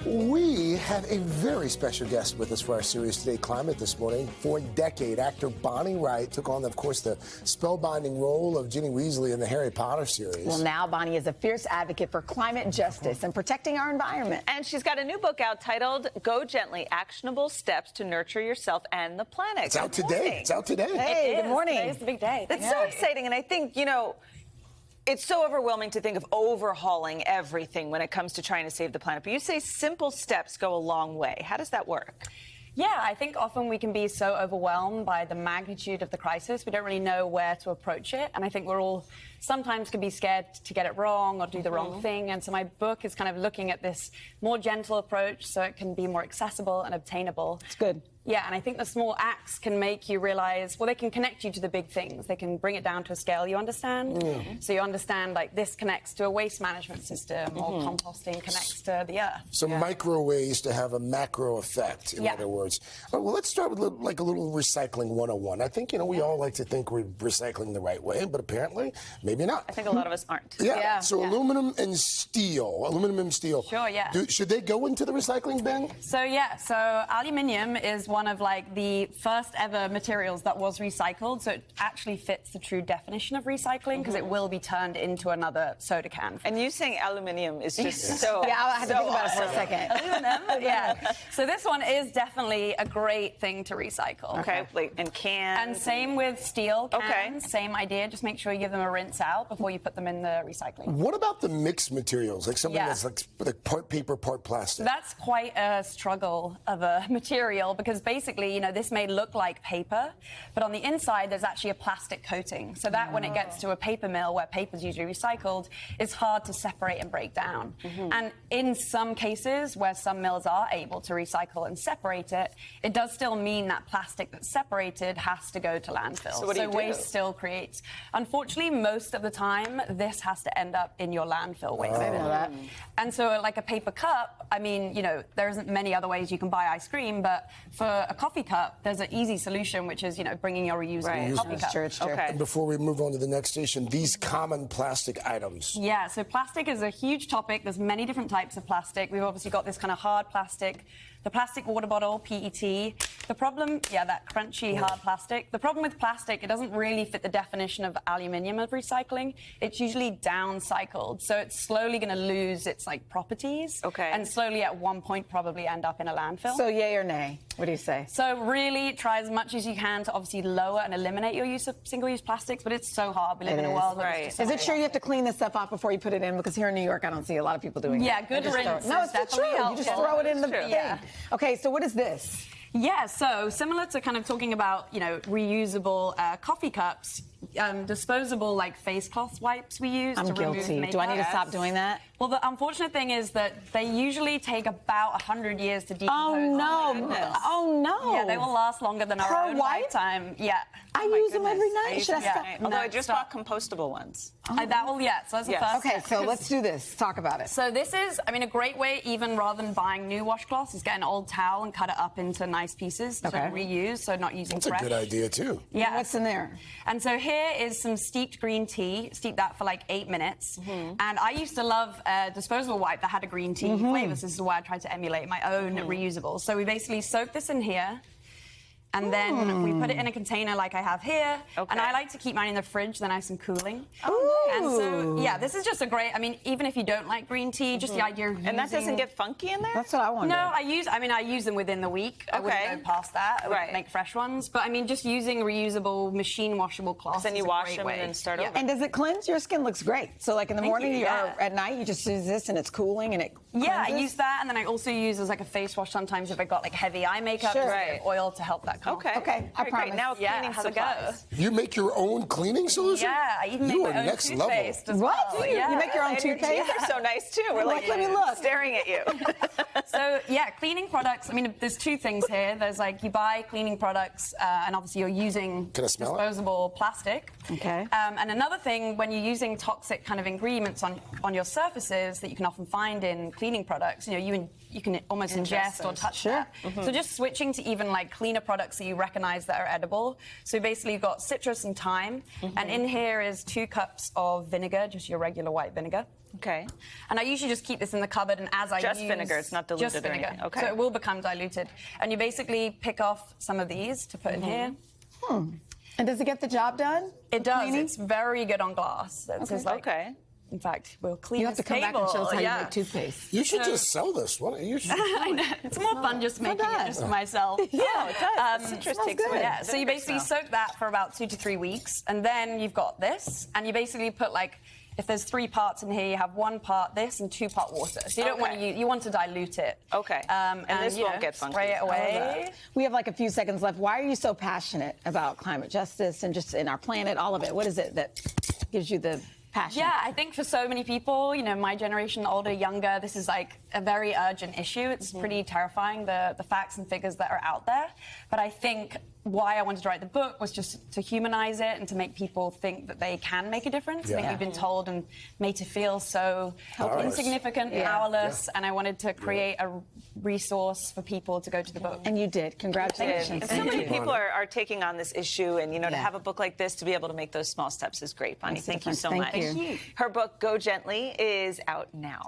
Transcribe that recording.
We have a very special guest with us for our series today, Climate, this morning. For a decade, actor Bonnie Wright took on, of course, the spellbinding role of Ginny Weasley in the Harry Potter series. Well, now Bonnie is a fierce advocate for climate justice and protecting our environment. And she's got a new book out titled Go Gently, Actionable Steps to Nurture Yourself and the Planet. It's out today. It's out today. Hey, good morning. Today's the big day. It's so exciting, and I think, you know, it's so overwhelming to think of overhauling everything when it comes to trying to save the planet. But you say simple steps go a long way. How does that work? Yeah, I think often we can be so overwhelmed by the magnitude of the crisis. We don't really know where to approach it. And I think we're all sometimes can be scared to get it wrong or do the wrong thing. And so my book is kind of looking at this more gentle approach so it can be more accessible and obtainable. It's good. Yeah, and I think the small acts can make you realize, well, they can connect you to the big things. They can bring it down to a scale you understand. So you understand, like, this connects to a waste management system or composting connects to the earth. So micro ways to have a macro effect, in other words. Well, let's start with like a little recycling 101. I think, you know, we all like to think we're recycling the right way, but apparently, maybe not. I think a lot of us aren't. So aluminum and steel. Sure, yeah. Should they go into the recycling bin? So aluminium is one of like the first ever materials that was recycled, so it actually fits the true definition of recycling because it will be turned into another soda can. And you saying aluminium is just so Yeah, I had to think about it for a second. Aluminum, yeah. So this one is definitely a great thing to recycle. Okay, like, and cans. And same with steel cans, same idea. Just make sure you give them a rinse out before you put them in the recycling. What about the mixed materials, like something that's like part paper, part plastic? That's quite a struggle of a material because basically, you know, this may look like paper, but on the inside there's actually a plastic coating. So that when it gets to a paper mill where paper is usually recycled, it's hard to separate and break down. And in some cases where some mills are able to recycle and separate it, it does still mean that plastic that's separated has to go to landfill. So what do you do? Waste still creates. Unfortunately, most of the time, this has to end up in your landfill waste. I know that. And so like a paper cup, I mean, you know, there isn't many other ways you can buy ice cream, but for a coffee cup, there's an easy solution, which is, you know, bringing your reusable coffee cup. It's true. Okay. And before we move on to the next station, these common plastic items. Yeah, so plastic is a huge topic. There's many different types of plastic. We've obviously got this kind of hard plastic, the plastic water bottle, PET. The problem, that crunchy hard plastic. The problem with plastic, it doesn't really fit the definition of aluminium of recycling. It's usually downcycled, so it's slowly going to lose its like properties. Okay. And slowly at one point probably end up in a landfill. So yay or nay? What do you say? So really try as much as you can to obviously lower and eliminate your use of single-use plastics, but it's so hard. We live in a world where it's just so Is it true you have to clean this stuff off before you put it in? Because here in New York, I don't see a lot of people doing it. Yeah, good rinse. No, it's true. You just throw it in the thing. Yeah. Okay, so what is this? Yeah, so similar to kind of talking about, you know, reusable coffee cups, disposable like face cloth wipes we use to remove makeup. Do I need to stop doing that? Well, the unfortunate thing is that they usually take about 100 years to decompose. Oh no! Oh no! Yeah, they will last longer than our own lifetime. Yeah. I use them every night. Should I stop? Although I just bought compostable ones. That will, so that's the first Okay, step. so let's do this. Talk about it. So this is, I mean, a great way, even rather than buying new washcloths, is get an old towel and cut it up into nice pieces to reuse, so not using That's fresh. a good idea, too. Yeah. What's in there? And so here is some steeped green tea. Steep that for like 8 minutes. And I used to love a disposable wipe that had a green tea flavor. This is why I tried to emulate my own reusable. So we basically soak this in here. And then we put it in a container like I have here. And I like to keep mine in the fridge, they're nice and cooling. And so, this is just a great, I mean, even if you don't like green tea, just the idea of using... And that doesn't get funky in there? That's what I wonder. No, I use them within the week. I wouldn't go past that. I wouldn't make fresh ones. But I mean, just using reusable, machine washable cloths. Then you wash them and then start over. And does it cleanse? Your skin looks great. So like in the morning or at night, you just use this and it's cooling and it cleanses? Yeah, I use that. And then I also use as like a face wash sometimes if I got like heavy eye makeup. Oil to help that come off. Okay. I promise. Great. Now cleaning supplies. You make your own cleaning solution? Yeah, I even make my own next level. toothpaste as What? well. You make your own toothpaste? Your teeth are so nice too. We're like, let me look. Staring at you. So cleaning products. I mean, there's two things here. There's like you buy cleaning products, and obviously you're using disposable plastic. Okay. And another thing, when you're using toxic kind of ingredients on your surfaces that you can often find in cleaning products, you know, you can almost ingest or touch that. So just switching to even like cleaner products that you recognize that are edible. So basically you've got citrus and thyme, and in here is 2 cups of vinegar, just your regular white vinegar. Okay. And I usually just keep this in the cupboard, and as I just use... vinegar, it's not diluted just or vinegar. anything. Okay. So it will become diluted. And you basically pick off some of these to put in here. And does it get the job done? It does. Cleaning? It's very good on glass. Okay. In fact, we'll clean You have this to come back table. and show us how yeah. you make toothpaste. You should just sell this. What? You should. I know. It's more fun just making it just for myself. Yeah, it does. The citrus takes away. Yeah, so you the basically smell. soak that for about 2 to 3 weeks, and then you've got this, and you basically put like, if there's 3 parts in here, you have 1 part this and 2 part water. So you don't want to you want to dilute it. Okay. And this won't get funky. Spray it away. We have like a few seconds left. Why are you so passionate about climate justice and just in our planet, all of it? What is it that gives you the passion? Yeah, I think for so many people, you know, my generation, older, younger, this is like a very urgent issue. It's pretty terrifying, the facts and figures that are out there. But I think why I wanted to write the book was just to humanize it and to make people think that they can make a difference. Yeah. I think we've been told and made to feel so Powerless. insignificant, powerless, and I wanted to create a resource for people to go to the book. And you did. Congratulations. And so many people are taking on this issue, and to have a book like this to be able to make those small steps is great. Bonnie, Makes a thank you difference. so Thank much. you. Her book, Go Gently, is out now.